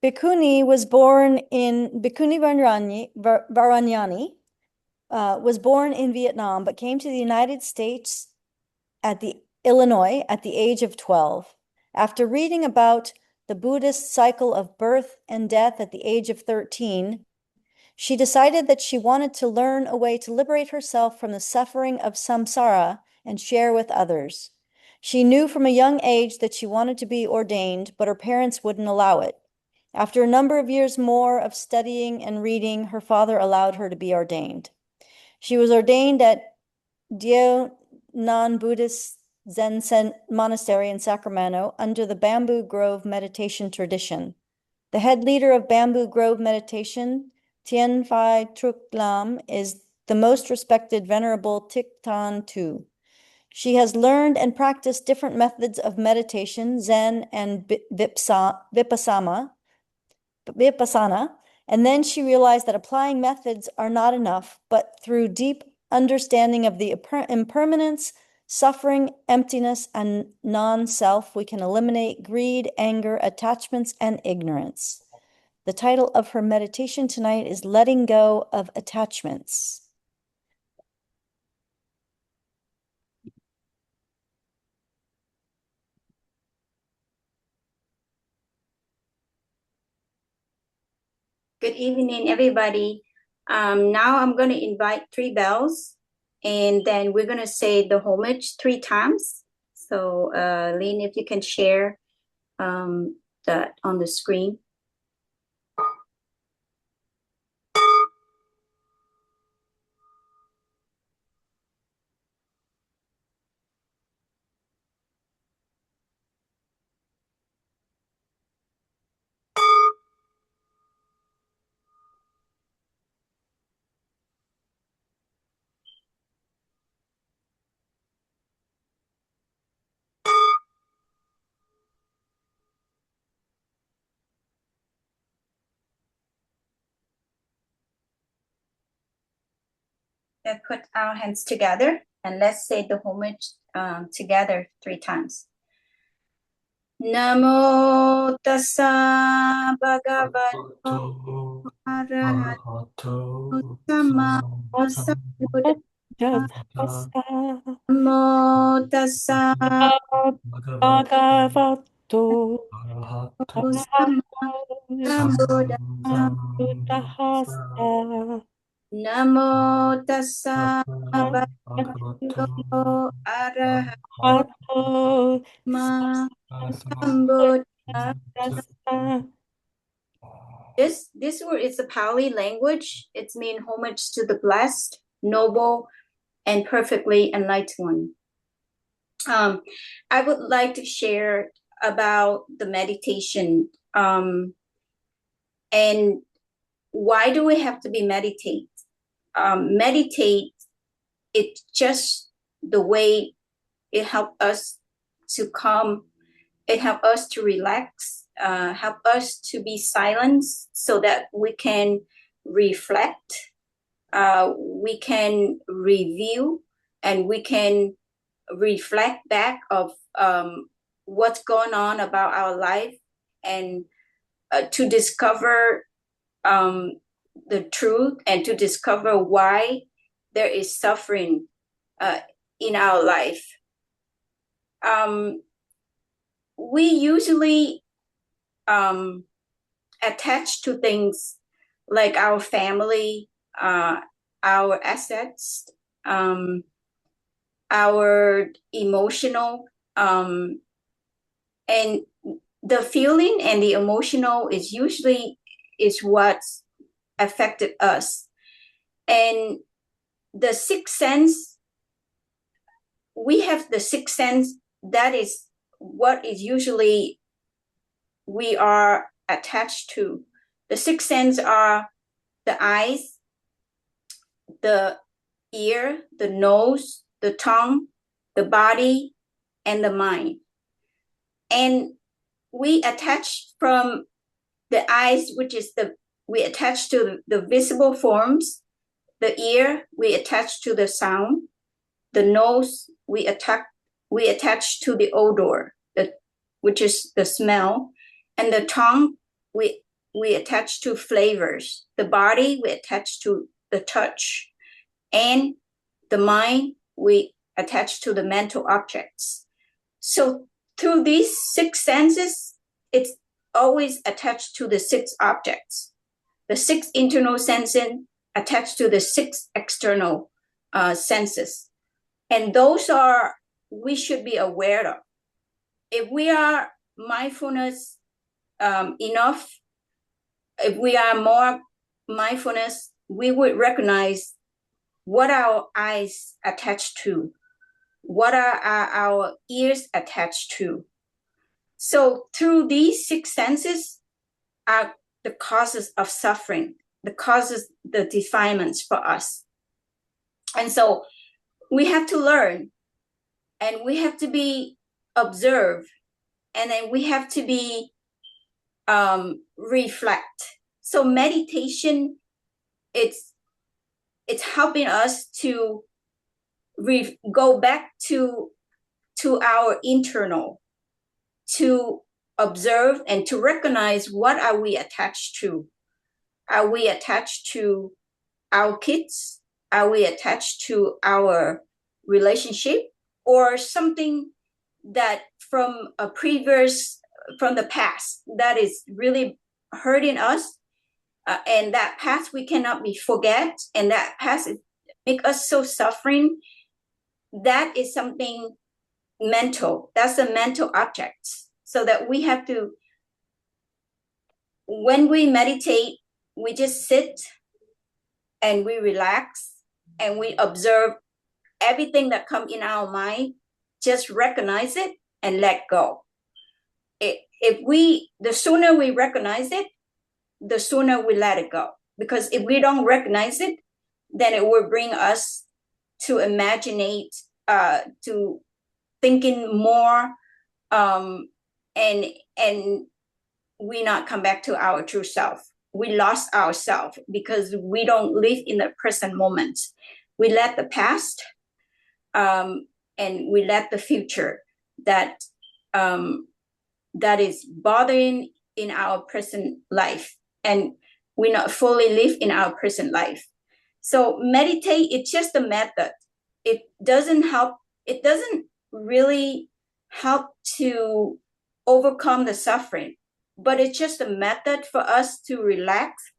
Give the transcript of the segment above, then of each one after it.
Bikkhuni was born in Bikkhuni Varañani, was born in Vietnam, but came to the United States Illinois at the age of 12. After reading about the Buddhist cycle of birth and death at the age of 13, she decided that she wanted to learn a way to liberate herself from the suffering of samsara and share with others. She knew from a young age that she wanted to be ordained, but her parents wouldn't allow it. After a number of years more of studying and reading, her father allowed her to be ordained. She was ordained at Diệu non-Buddhist Zen Monastery in Sacramento under the Bamboo Grove meditation tradition. The head leader of Bamboo Grove meditation, Thiền Phái Trúc Lâm, is the most respected Venerable Thích too. She has learned and practiced different methods of meditation, Zen and Vipassana, and then she realized that applying methods are not enough, but through deep understanding of the impermanence, suffering, emptiness, and non-self, we can eliminate greed, anger, attachments, and ignorance. The title of her meditation tonight is Letting Go of Attachments. Good evening, everybody. Now I'm going to invite 3 bells, and then we're going to say the homage 3 times. So, Lynn, if you can share that on the screen. Let's put our hands together and let's say the homage together 3 times. Namo tassa bhagavato arahato samma sambuddhassa. Namo tassa Bhagavato sambuddhassa. Namo tassa bhagavato arahato samma sambuddhassa. This word is a Pali language. It's mean homage to the blessed, noble, and perfectly enlightened one. I would like to share about the meditation. And why do we have to be meditate? Meditate, it's just the way it helps us to calm, it helps us to relax, help us to be silent so that we can reflect, we can review, and we can reflect back of what's going on about our life, and to discover the truth, and to discover why there is suffering in our life. We usually attach to things like our family, our assets, our emotional, and the feeling and the emotional is usually what affected us. And the sixth sense, we have the sixth sense, that is what is usually we are attached to. The six senses are the eyes, the ear, the nose, the tongue, the body, and the mind. And we attach from the eyes, which is we attach to the visible forms. The ear, we attach to the sound. The nose, we attach to the odor, which is the smell. And the tongue, we we attach to flavors. The body, we attach to the touch. And the mind, we attach to the mental objects. So through these 6 senses, it's always attached to the 6 objects. The 6 internal senses attached to the 6 external senses. And those are, we should be aware of. If we are mindfulness enough, if we are more mindfulness, we would recognize what our eyes attached to, what are our ears attached to. So through these 6 senses are the causes of suffering, the causes, the defilements for us. And so we have to learn, and we have to be observed, and then we have to be reflect. So meditation, it's helping us to go back to our internal, to observe and to recognize what are we attached to. Are we attached to our kids? Are we attached to our relationship, or something that from a previous, from the past, that is really hurting us, and that past we cannot be forget, and that past make us so suffering? That is something mental. That's a mental object. So that we have to, when we meditate, we just sit and we relax and we observe everything that comes in our mind, just recognize it and let go. The sooner we recognize it, the sooner we let it go. Because if we don't recognize it, then it will bring us to imaginate, to thinking more, and we not come back to our true self. We lost ourselves because we don't live in the present moment. We let the past, and we let the future that is bothering in our present life, and we not fully live in our present life. So meditate, it's just a method. It doesn't help. It doesn't really help to overcome the suffering, but it's just a method for us to relax,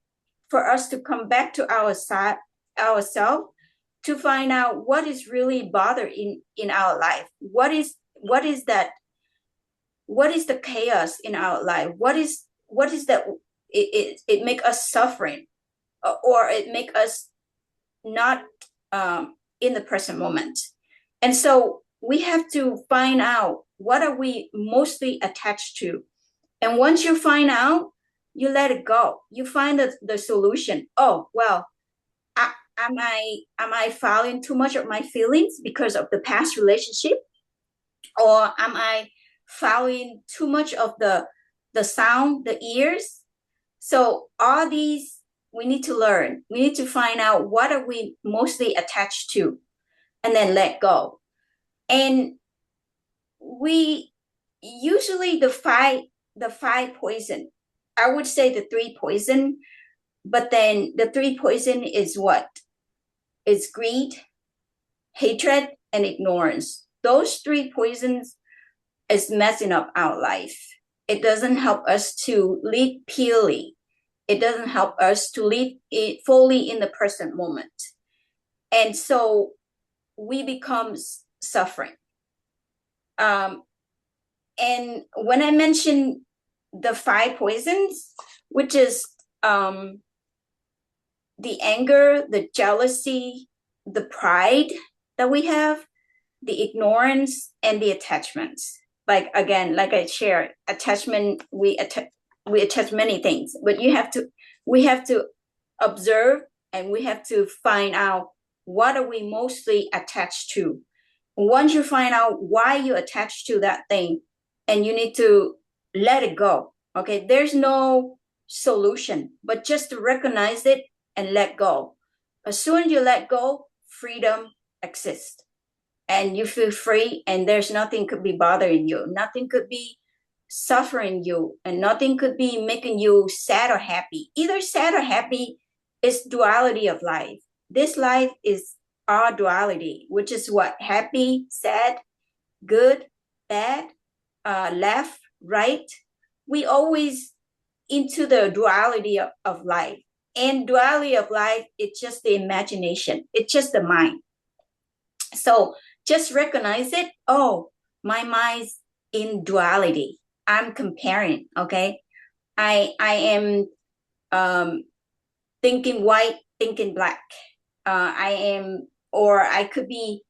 for us to come back to ourselves, to find out what is really bothering in our life. What is that? What is the chaos in our life? What is that? It make us suffering, or it make us not in the present moment. And so we have to find out what are we mostly attached to. And once you find out, you let it go. You find the solution. Oh, well, am I following too much of my feelings because of the past relationship? Or am I following too much of the sound, the ears? So all these, we need to learn. We need to find out what are we mostly attached to, and then let go. And we usually the five poison, I would say the 3 poison, but then the 3 poison is what? It's greed, hatred, and ignorance. Those 3 poisons is messing up our life. It doesn't help us to live purely. It doesn't help us to live fully in the present moment. And so we become suffering. And when I mention the 5 poisons, which is the anger, the jealousy, the pride that we have, the ignorance, and the attachments. Like, again, like I shared, attachment, we attach many things, but we have to observe, and we have to find out what are we mostly attached to. Once you find out why you attach to that thing, and you need to let it go. Okay, there's no solution, but just to recognize it and let go. As soon as you let go, freedom exists. And you feel free, and there's nothing could be bothering you. Nothing could be suffering you, and nothing could be making you sad or happy. Either sad or happy is duality of life. This life is our duality, which is what? Happy, sad, good, bad, left, right. We always into the duality of life. And duality of life, it's just the imagination. It's just the mind. So just recognize it. Oh, my mind's in duality. I'm comparing, okay? I am thinking white, thinking black. Or I could be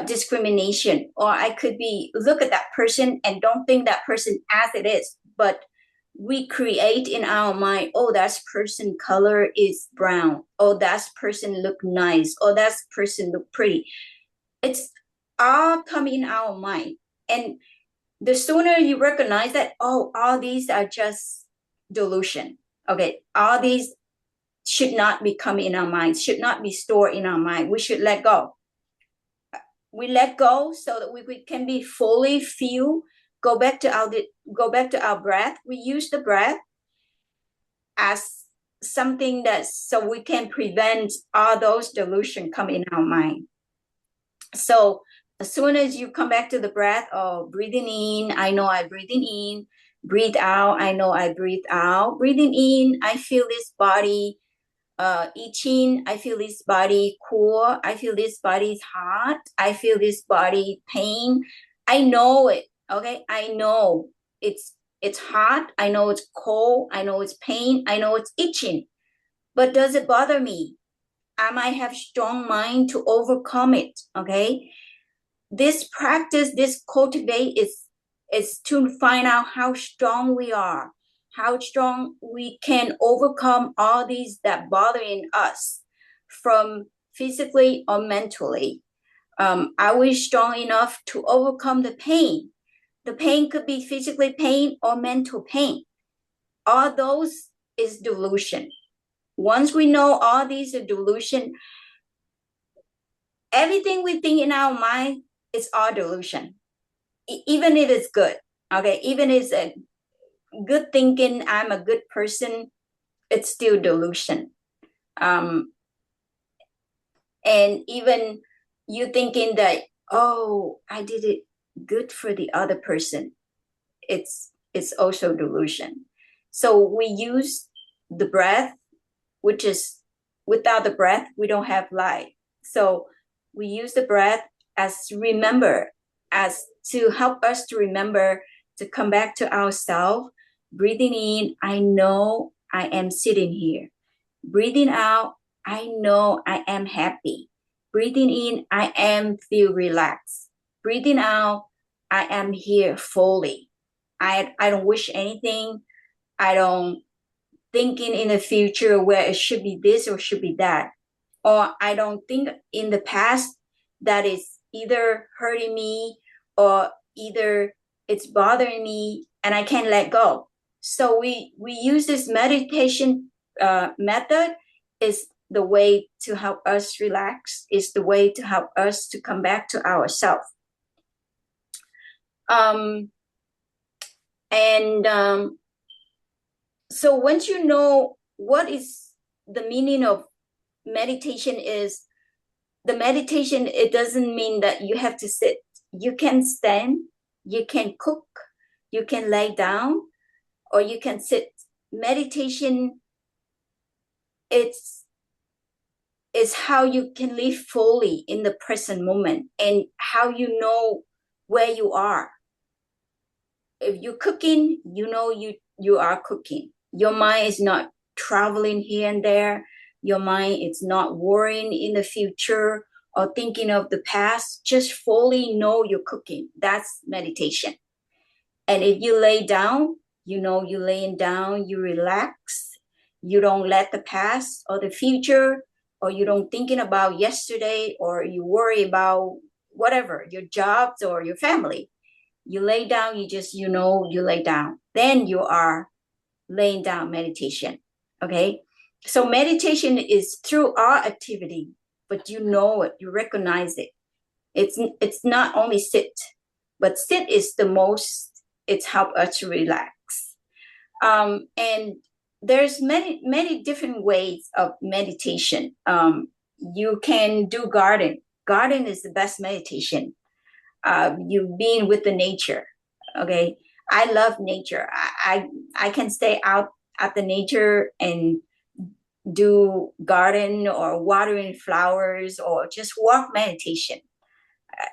discrimination, or I could be look at that person and don't think that person as it is, but we create in our mind, oh, that person color is brown, oh, that person look nice, oh, that person look pretty. It's all coming in our mind. And the sooner you recognize that, oh, all these are just delusion. Okay, all these should not be coming in our minds, should not be stored in our mind. We should let go. We let go so that we can be fully feel. Go back to our breath. We use the breath as something that so we can prevent all those delusions come in our mind. So as soon as you come back to the breath, oh, breathing in, I know I'm breathing in. Breathe out, I know I breathe out. Breathing in, I feel this body itching. I feel this body cool. I feel this body is hot. I feel this body pain. I know it. Okay, I know it's hot. I know it's cold. I know it's pain. I know it's itching. But does it bother me? I might have strong mind to overcome it. Okay, this practice, this cultivate is to find out how strong we are, how strong we can overcome all these that bothering us from physically or mentally. Are we strong enough to overcome the pain? The pain could be physically pain or mental pain. All those is delusion. Once we know all these are delusion, everything we think in our mind is all delusion. Even if it's good, okay, even if it's a good thinking, I'm a good person, it's still delusion. And even you thinking that, oh, I did it good for the other person, it's also delusion. So we use the breath, which is without the breath, we don't have life. So we use the breath as remember, as to help us to remember to come back to ourselves. Breathing in, I know I am sitting here. Breathing out, I know I am happy. Breathing in, I am feel relaxed. Breathing out, I am here fully. I don't wish anything. I don't thinking in the future where it should be this or should be that. Or I don't think in the past that is either hurting me or either it's bothering me and I can't let go. So we use this meditation method is the way to help us relax, is the way to help us to come back to ourselves. So once you know what is the meaning of meditation is, the meditation, it doesn't mean that you have to sit. You can stand, you can cook, you can lay down, or you can sit. Meditation, it's how you can live fully in the present moment and how you know where you are. If you're cooking, you know you are cooking. Your mind is not traveling here and there. Your mind is not worrying in the future or thinking of the past. Just fully know you're cooking. That's meditation. And if you lay down, you know you're laying down, you relax. You don't let the past or the future, or you don't thinking about yesterday, or you worry about whatever, your jobs or your family. You lay down, you lay down. Then you are laying down meditation. Okay? So meditation is through our activity, but you know it, you recognize it. It's not only sit, but sit is the most it's helped us to relax. And there's many different ways of meditation. You can do garden. Garden is the best meditation. You being with the nature. Okay, I love nature. I can stay out at the nature and do garden or watering flowers or just walk meditation.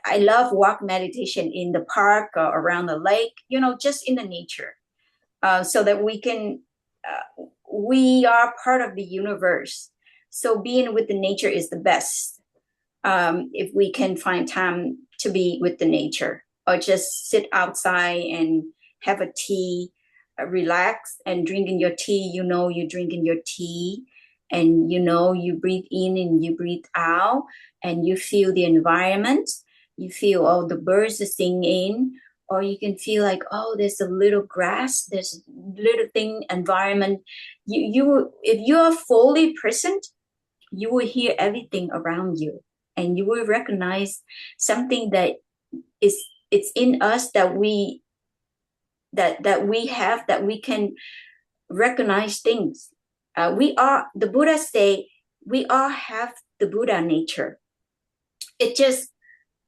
I love walk meditation in the park or around the lake, just in the nature, so that we are part of the universe. So being with the nature is the best. If we can find time to be with the nature, or just sit outside and have a tea, relax and drinking your tea, you're drinking your tea, and you breathe in and you breathe out, and you feel the environment. You feel the birds are singing, or you can feel like, there's a little grass, there's a little thing, environment. You if you are fully present, you will hear everything around you, and you will recognize something that it's in us, that we have, that we can recognize things. The Buddha say, we all have the Buddha nature. It just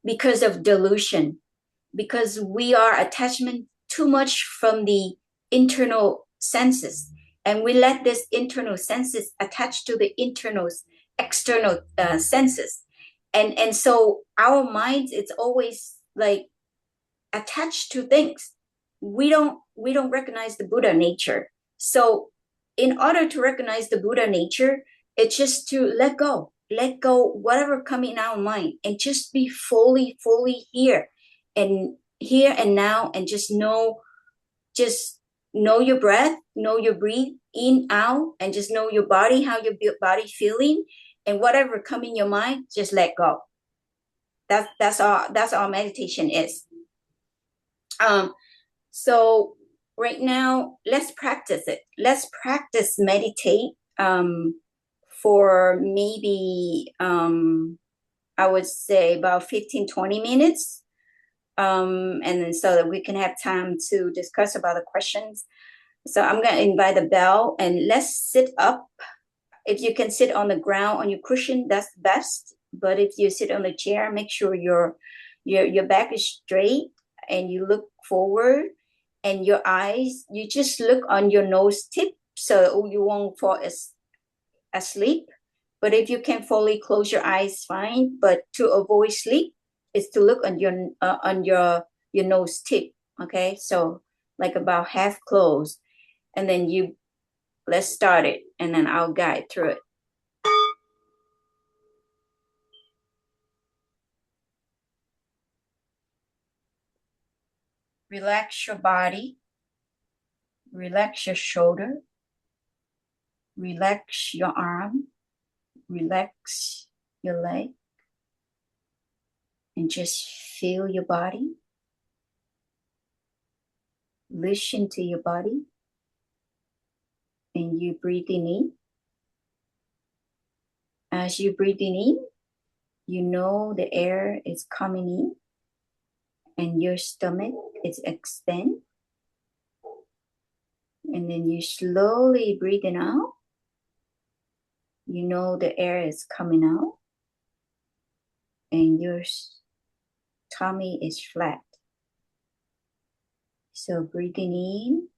because of delusion, because we are attachment too much from the internal senses, and we let this internal senses attach to the external senses, and so our minds, it's always like attached to things. We don't recognize the Buddha nature. So in order to recognize the Buddha nature, it's just to let go whatever coming in our mind, and just be fully here and now, and just know your breath, know your breathe in, out, and just know your body, how your body feeling, and whatever come in your mind, just let go. That's all meditation is. So right now, let's practice it. Let's practice meditate for maybe I would say about 15-20 minutes, and then so that we can have time to discuss about the questions. So I'm going to invite the bell, and let's sit up. If you can sit on the ground on your cushion, that's best. But if you sit on the chair, make sure your back is straight and you look forward, and your eyes, you just look on your nose tip so you won't fall asleep. But if you can fully close your eyes, fine. But to avoid sleep is to look on your nose tip. Okay, so like about half closed, and then let's start it, and then I'll guide through it. Relax your body, relax your shoulder, relax your arm, relax your leg, and just feel your body. Listen to your body, and you breathing in. As you breathing in, you know the air is coming in, and your stomach is expand. And then you slowly breathing out. You know the air is coming out, and your tummy is flat. So breathing in,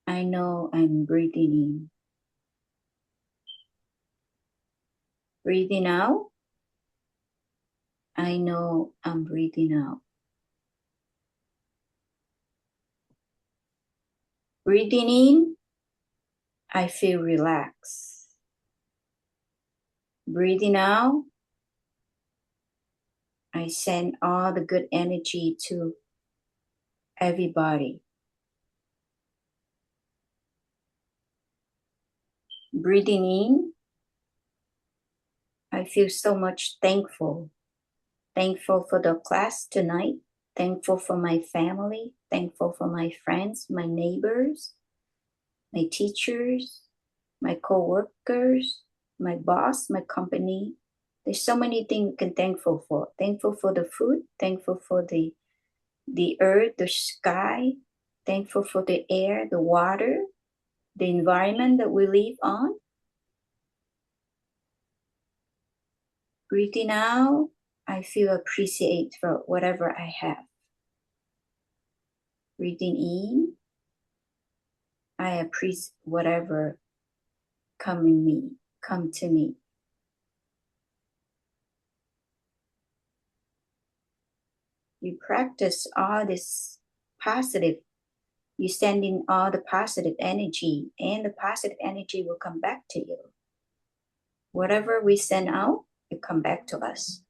I know I'm breathing in. Breathing out, I know I'm breathing out. Breathing in, I feel relaxed. Breathing out, I send all the good energy to everybody. Breathing in, I feel so much thankful. Thankful for the class tonight. Thankful for my family. Thankful for my friends, my neighbors, my teachers, my co-workers, my boss, my company. There's so many things we can thankful for. Thankful for the food. Thankful for the the earth, the sky, thankful for the air, the water, the environment that we live on. Breathing out, I feel appreciate for whatever I have. Breathing in, I appreciate whatever come to me. You practice all this positive, you send in all the positive energy, and the positive energy will come back to you. Whatever we send out, it come back to us.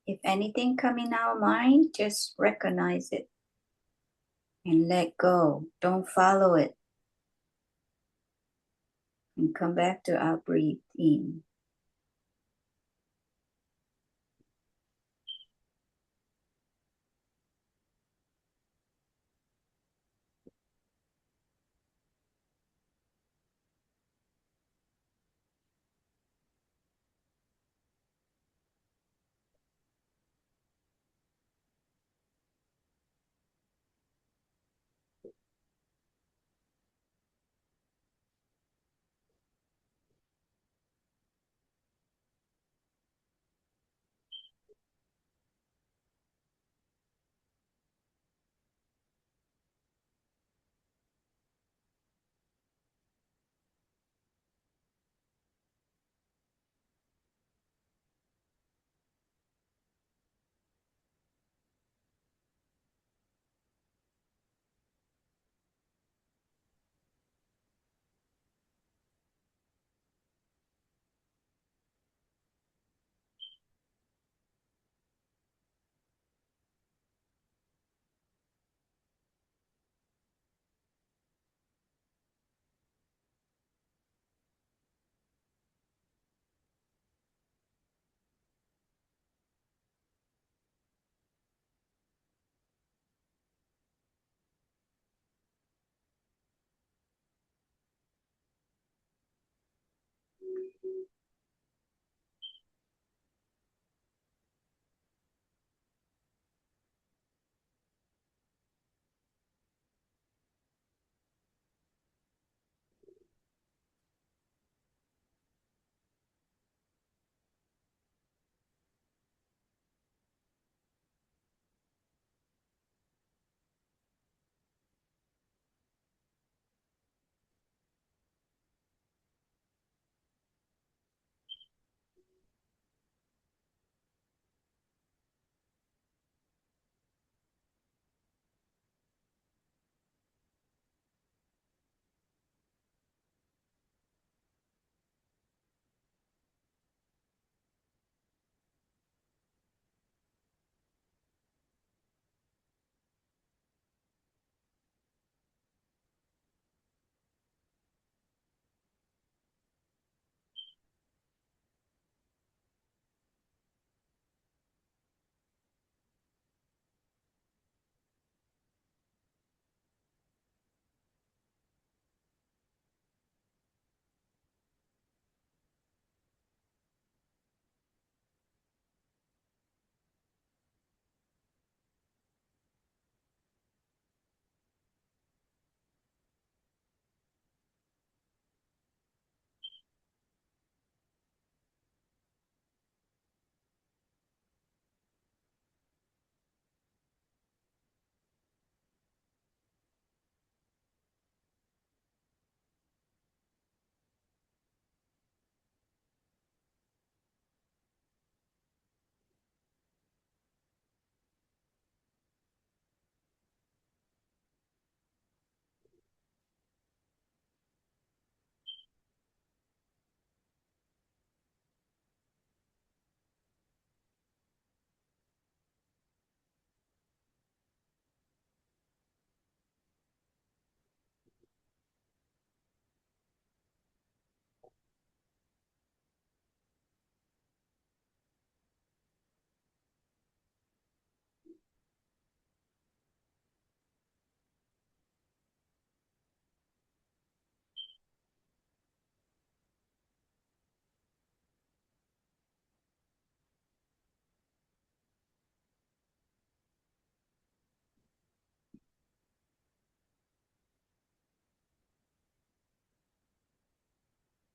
If anything come in our mind, just recognize it and let go. Don't follow it. And come back to our breathe in.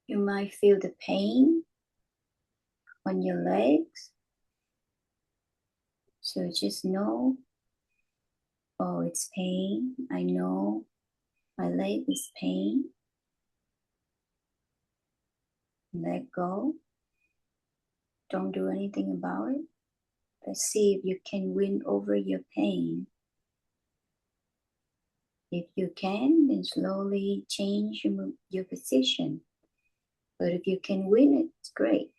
You might feel the pain on your legs. So just know, oh, it's pain. I know my leg is pain. Let go. Don't do anything about it. Let's see if you can win over your pain. If you can, then slowly change your position. But if you can win it, it's great.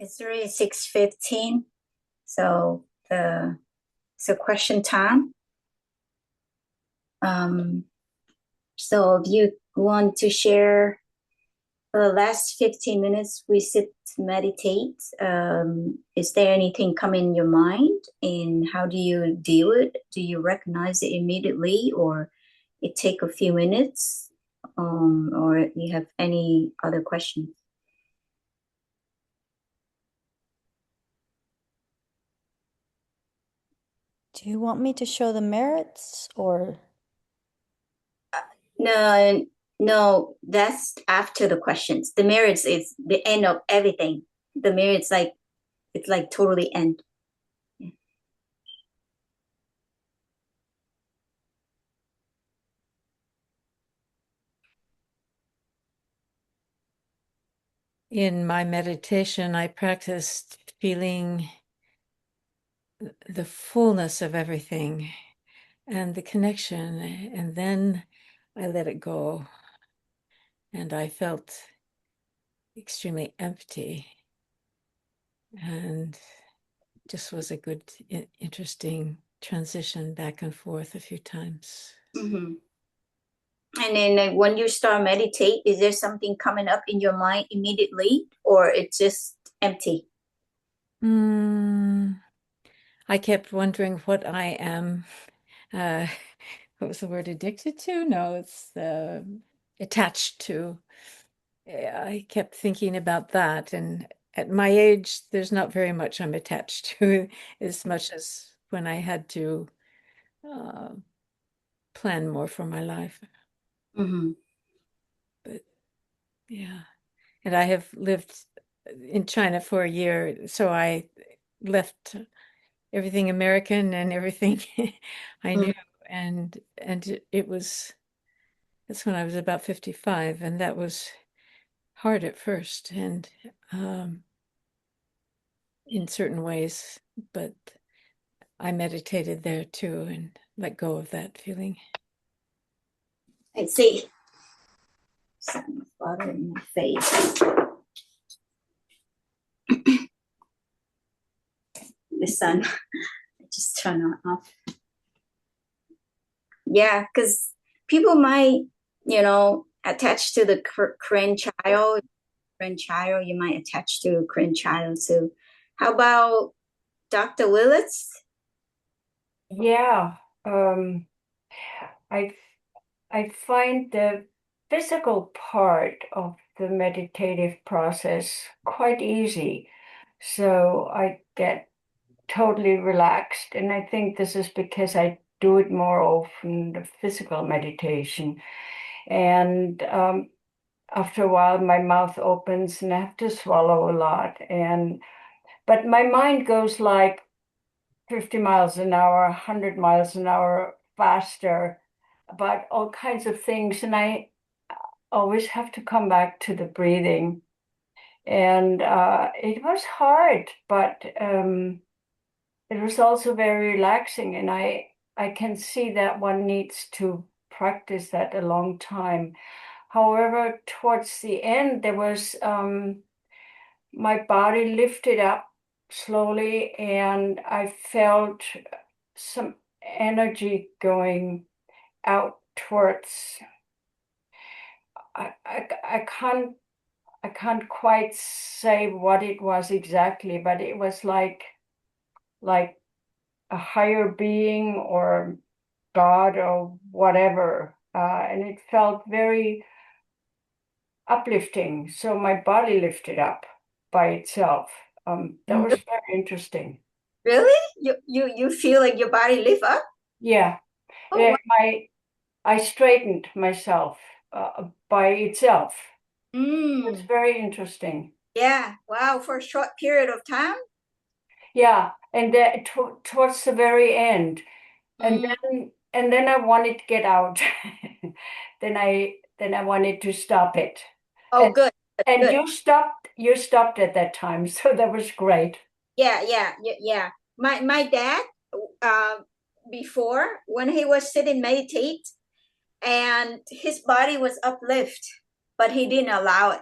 It's already 6:15, so question time. So if you want to share for the last 15 minutes, we sit meditate. Is there anything come in your mind, and how do you deal with it? Do you recognize it immediately, or it take a few minutes, or you have any other questions? Do you want me to show the merits or? No, that's after the questions. The merits is the end of everything. The merits it's like totally end. In my meditation, I practiced feeling the fullness of everything and the connection, and then I let it go, and I felt extremely empty, and just was a good, interesting transition back and forth a few times. Mm-hmm. And then when you start meditate, is there something coming up in your mind immediately, or it's just empty? I kept wondering what I am. What was the word? Addicted to? No, it's attached to. I kept thinking about that, and at my age, there's not very much I'm attached to, as much as when I had to plan more for my life. Mm-hmm. But yeah, and I have lived in China for a year, so I left everything American and everything I knew, and it was, that's when I was about 55, and that was hard at first, and in certain ways, but I meditated there too and let go of that feeling. I see. Sun water in my face. The sun. I just turn it off. Yeah, because people might, attach to the Korean child. You might attach to a Korean child too. How about Dr. Willis? Yeah, I find the physical part of the meditative process quite easy. So I get totally relaxed. And I think this is because I do it more often, the physical meditation. And after a while, my mouth opens and I have to swallow a lot. But my mind goes like 50 miles an hour, 100 miles an hour faster about all kinds of things. And I always have to come back to the breathing. And it was hard, but it was also very relaxing. And I can see that one needs to practice that a long time. However, towards the end, there was my body lifted up slowly, and I felt some energy going out towards. I can't quite say what it was exactly, but it was like a higher being or God or whatever, and it felt very uplifting. So my body lifted up by itself. That was very interesting. Really? You feel like your body lift up? Yeah. Oh, I straightened myself by itself. It's very interesting. Yeah. Wow. For a short period of time? Yeah. And towards the very end. And then I wanted to get out. then I wanted to stop it. Oh, good. And good. You stopped at that time, so that was great. Yeah. My dad, before, when he was sitting meditate, and his body was uplift, but he didn't allow it.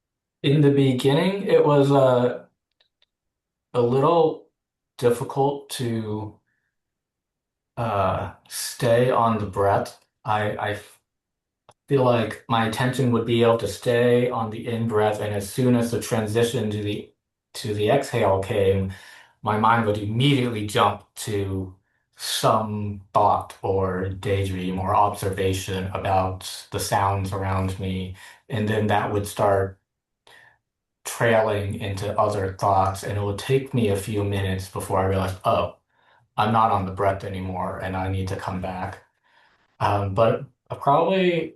In the beginning, it was a little difficult to stay on the breath. I feel like my attention would be able to stay on the in breath, and as soon as the transition to the exhale came, my mind would immediately jump to some thought or daydream or observation about the sounds around me, and then that would start trailing into other thoughts, and it would take me a few minutes before I realized, oh, I'm not on the breath anymore, and I need to come back. But probably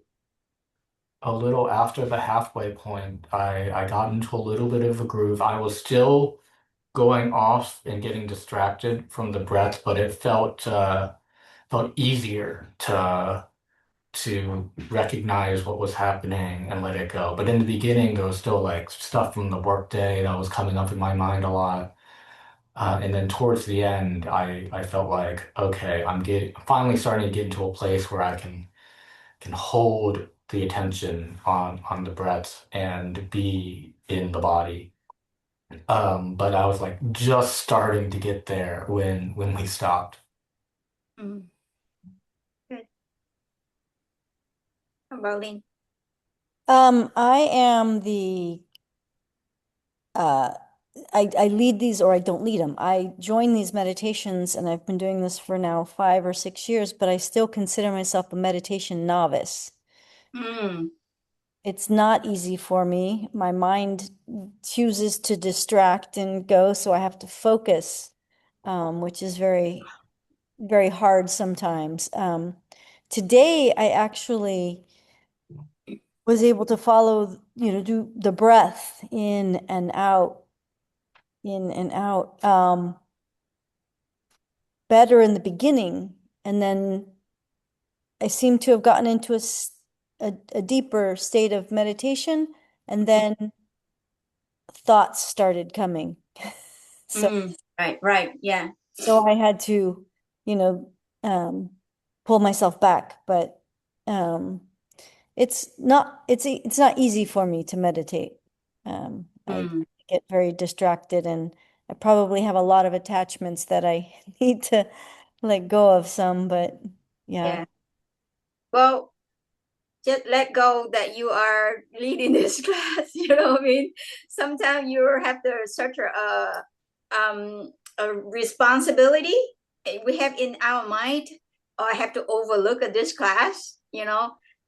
a little after the halfway point, I got into a little bit of a groove. I was still going off and getting distracted from the breath, but it felt easier to recognize what was happening and let it go. But in the beginning, there was still like stuff from the workday that was coming up in my mind a lot. And then towards the end, I felt like, okay, I'm finally starting to get into a place where I can hold the attention on the breath and be in the body. But I was like just starting to get there when we stopped. Mm. Good. How about Lynn? I am the I lead these, or I don't lead them. I join these meditations, and I've been doing this for now 5 or 6 years, but I still consider myself a meditation novice. Mm. It's not easy for me. My mind chooses to distract and go, so I have to focus, which is very, very hard sometimes. Today, I actually was able to follow, do the breath in and out, in and out, better in the beginning. And then I seem to have gotten into a deeper state of meditation, and then thoughts started coming. So, Right, yeah. so I had to, you know, pull myself back, but it's not easy for me to meditate. I Mm. get very distracted, and I probably have a lot of attachments that I need to let go of some, but yeah. Yeah. Well, just let go that you are leading this class. You know what I mean? Sometimes you have to such a responsibility we have in our mind, or I have to overlook at this class,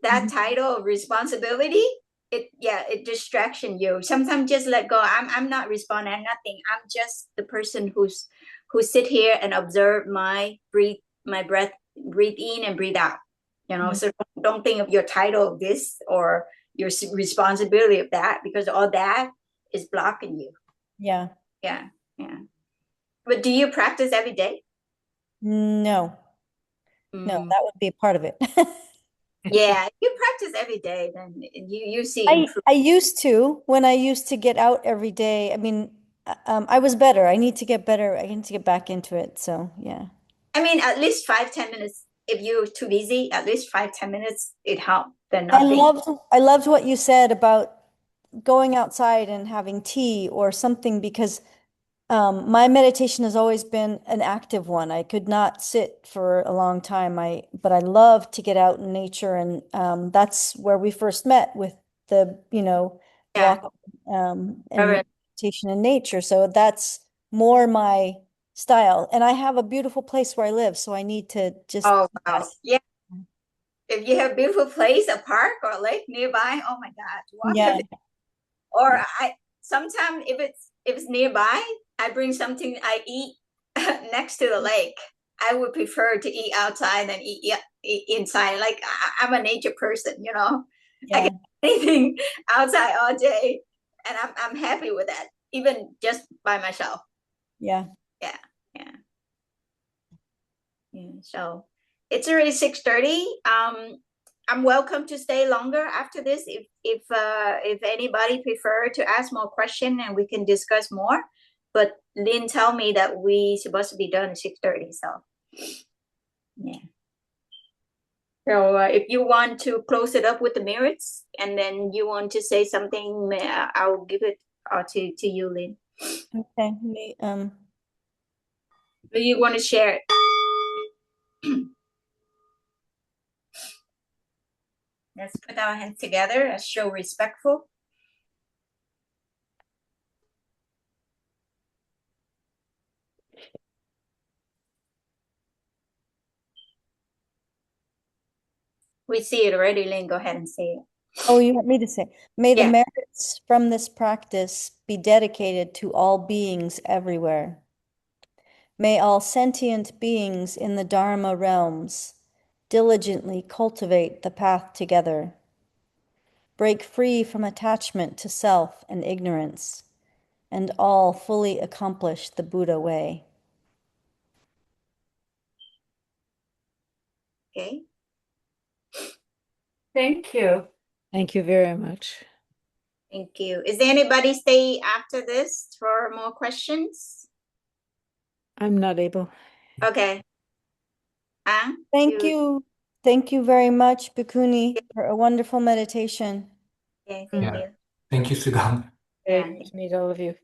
that title of responsibility, it distraction you. Sometimes just let go. I'm not responding, I'm nothing. I'm just the person who sit here and observe my breath, breathe in and breathe out. So don't think of your title of this or your responsibility of that, because all that is blocking you. Yeah. Yeah. But do you practice every day? No, that would be a part of it. Yeah, if you practice every day, then you see I improvement. used to, when I used to get out every day. I mean, I was better. I need to get better. I need to get back into it. So yeah. I mean, at least 5-10 minutes. If you're too busy, at least 5-10 minutes, it helps. Then nothing. I loved what you said about going outside and having tea or something, because my meditation has always been an active one. I could not sit for a long time. But I love to get out in nature, and that's where we first met, with the, Yeah. walk, All and right. meditation in nature. So that's more my style. And I have a beautiful place where I live, so I need to just. Oh, wow. Yeah. If you have a beautiful place, a park or a lake nearby, oh my God, walk Yeah. every. Or I sometimes if it's nearby, I bring something I eat next to the lake. I would prefer to eat outside than eat inside. Like I'm a nature person, I Yeah. can eat anything outside all day, and I'm happy with that, even just by myself. Yeah. Yeah. So it's already 6:30. I'm welcome to stay longer after this if anybody prefer to ask more question, and we can discuss more. But Lynn tell me that we supposed to be done at 6:30. So yeah. So if you want to close it up with the merits, and then you want to say something, I'll give it to you, Lynn. Okay. Do you want to share it? Let's put our hands together and show respectful. We see it already, Lynn. Go ahead and say it. Oh, you want me to say? May the Yeah. merits from this practice be dedicated to all beings everywhere. May all sentient beings in the Dharma realms diligently cultivate the path together, break free from attachment to self and ignorance, and all fully accomplish the Buddha way. Okay. Thank you. Thank you very much. Thank you. Is there anybody stay after this for more questions? I'm not able. Okay. Thank you. Thank you very much, Bikkhuni, for a wonderful meditation. Okay, thank Yeah. you. Thank you, Sugam. Yeah. Great to meet all of you.